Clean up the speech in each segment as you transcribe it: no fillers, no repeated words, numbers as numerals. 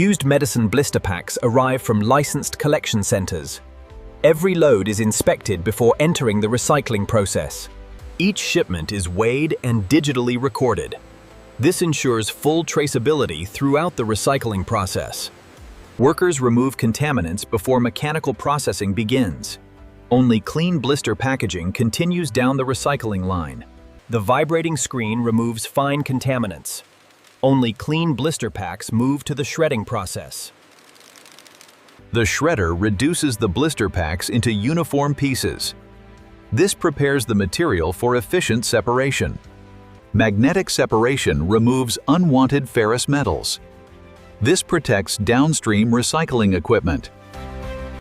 Used medicine blister packs arrive from licensed collection centers. Every load is inspected before entering the recycling process. Each shipment is weighed and digitally recorded. This ensures full traceability throughout the recycling process. Workers remove contaminants before mechanical processing begins. Only clean blister packaging continues down the recycling line. The vibrating screen removes fine contaminants. Only clean blister packs move to the shredding process. The shredder reduces the blister packs into uniform pieces. This prepares the material for efficient separation. Magnetic separation removes unwanted ferrous metals. This protects downstream recycling equipment.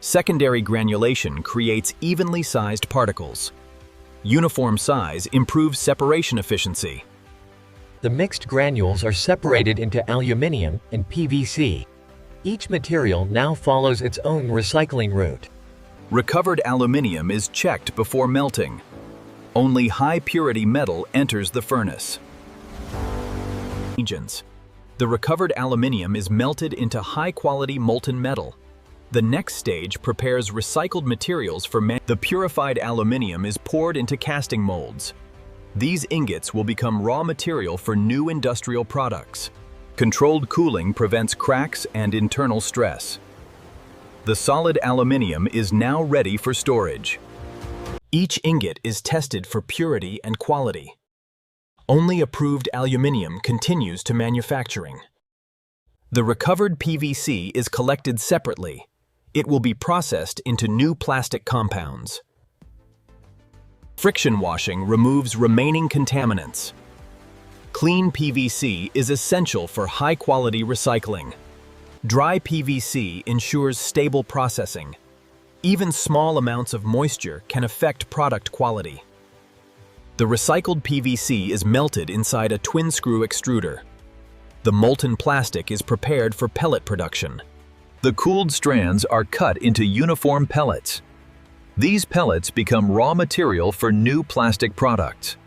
Secondary granulation creates evenly sized particles. Uniform size improves separation efficiency. The mixed granules are separated into aluminium and PVC. Each material now follows its own recycling route. Recovered aluminium is checked before melting. Only high-purity metal enters the furnace. The recovered aluminium is melted into high-quality molten metal. The next stage prepares recycled materials for the purified aluminium is poured into casting molds. These ingots will become raw material for new industrial products. Controlled cooling prevents cracks and internal stress. The solid aluminium is now ready for storage. Each ingot is tested for purity and quality. Only approved aluminium continues to manufacturing. The recovered PVC is collected separately. It will be processed into new plastic compounds. Friction washing removes remaining contaminants. Clean PVC is essential for high-quality recycling. Dry PVC ensures stable processing. Even small amounts of moisture can affect product quality. The recycled PVC is melted inside a twin-screw extruder. The molten plastic is prepared for pellet production. The cooled strands are cut into uniform pellets. These pellets become raw material for new plastic products.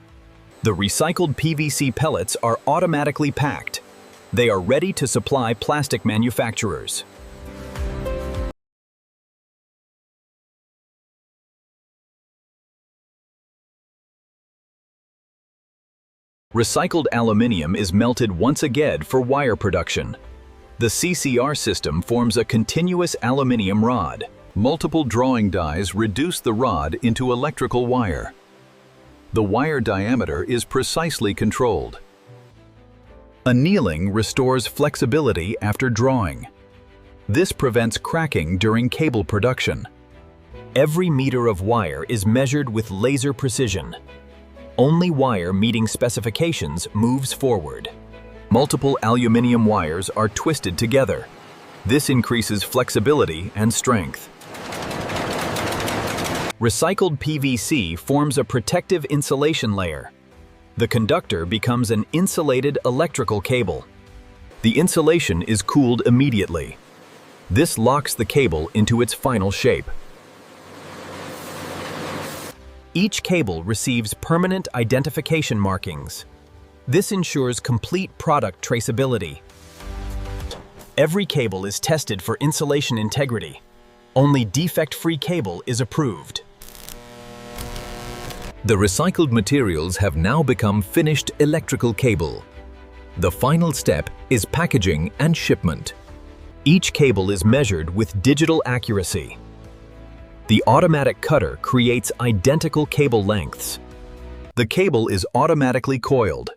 The recycled PVC pellets are automatically packed. They are ready to supply plastic manufacturers. Recycled aluminium is melted once again for wire production. The CCR system forms a continuous aluminium rod. Multiple drawing dies reduce the rod into electrical wire. The wire diameter is precisely controlled. Annealing restores flexibility after drawing. This prevents cracking during cable production. Every meter of wire is measured with laser precision. Only wire meeting specifications moves forward. Multiple aluminium wires are twisted together. This increases flexibility and strength. Recycled PVC forms a protective insulation layer. The conductor becomes an insulated electrical cable. The insulation is cooled immediately. This locks the cable into its final shape. Each cable receives permanent identification markings. This ensures complete product traceability. Every cable is tested for insulation integrity. Only defect-free cable is approved. The recycled materials have now become finished electrical cable. The final step is packaging and shipment. Each cable is measured with digital accuracy. The automatic cutter creates identical cable lengths. The cable is automatically coiled.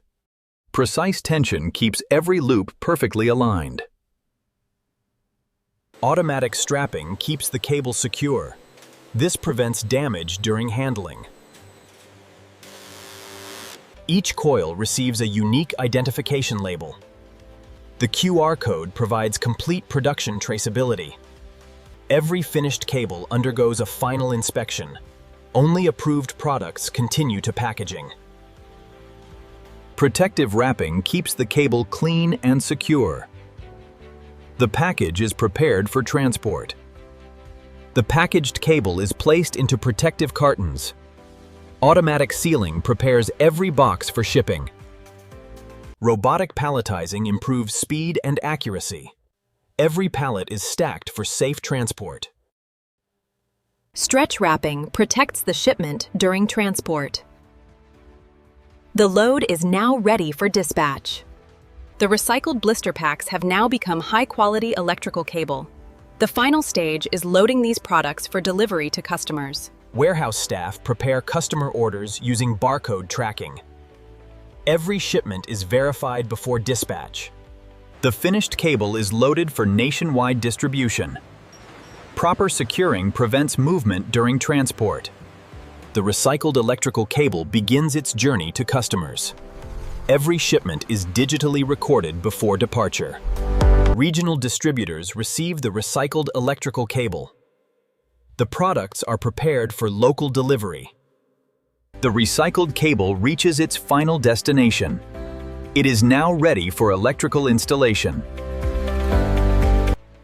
Precise tension keeps every loop perfectly aligned. Automatic strapping keeps the cable secure. This prevents damage during handling. Each coil receives a unique identification label. The QR code provides complete production traceability. Every finished cable undergoes a final inspection. Only approved products continue to packaging. Protective wrapping keeps the cable clean and secure. The package is prepared for transport. The packaged cable is placed into protective cartons. Automatic sealing prepares every box for shipping. Robotic palletizing improves speed and accuracy. Every pallet is stacked for safe transport. Stretch wrapping protects the shipment during transport. The load is now ready for dispatch. The recycled blister packs have now become high-quality electrical cable. The final stage is loading these products for delivery to customers. Warehouse staff prepare customer orders using barcode tracking. Every shipment is verified before dispatch. The finished cable is loaded for nationwide distribution. Proper securing prevents movement during transport. The recycled electrical cable begins its journey to customers. Every shipment is digitally recorded before departure. Regional distributors receive the recycled electrical cable. The products are prepared for local delivery. The recycled cable reaches its final destination. It is now ready for electrical installation.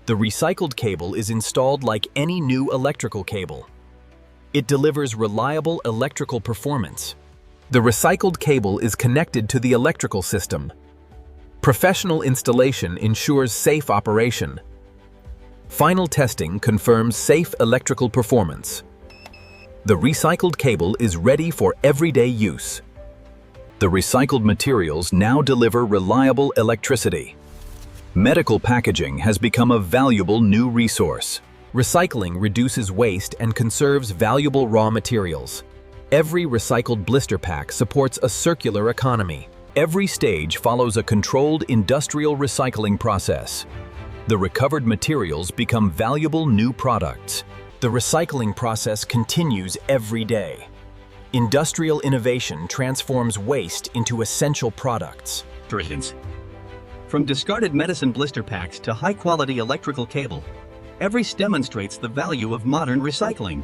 The recycled cable is installed like any new electrical cable. It delivers reliable electrical performance. The recycled cable is connected to the electrical system. Professional installation ensures safe operation. Final testing confirms safe electrical performance. The recycled cable is ready for everyday use. The recycled materials now deliver reliable electricity. Medical packaging has become a valuable new resource. Recycling reduces waste and conserves valuable raw materials. Every recycled blister pack supports a circular economy. Every stage follows a controlled industrial recycling process. The recovered materials become valuable new products. The recycling process continues every day. Industrial innovation transforms waste into essential products. From discarded medicine blister packs to high-quality electrical cable, every demonstrates the value of modern recycling.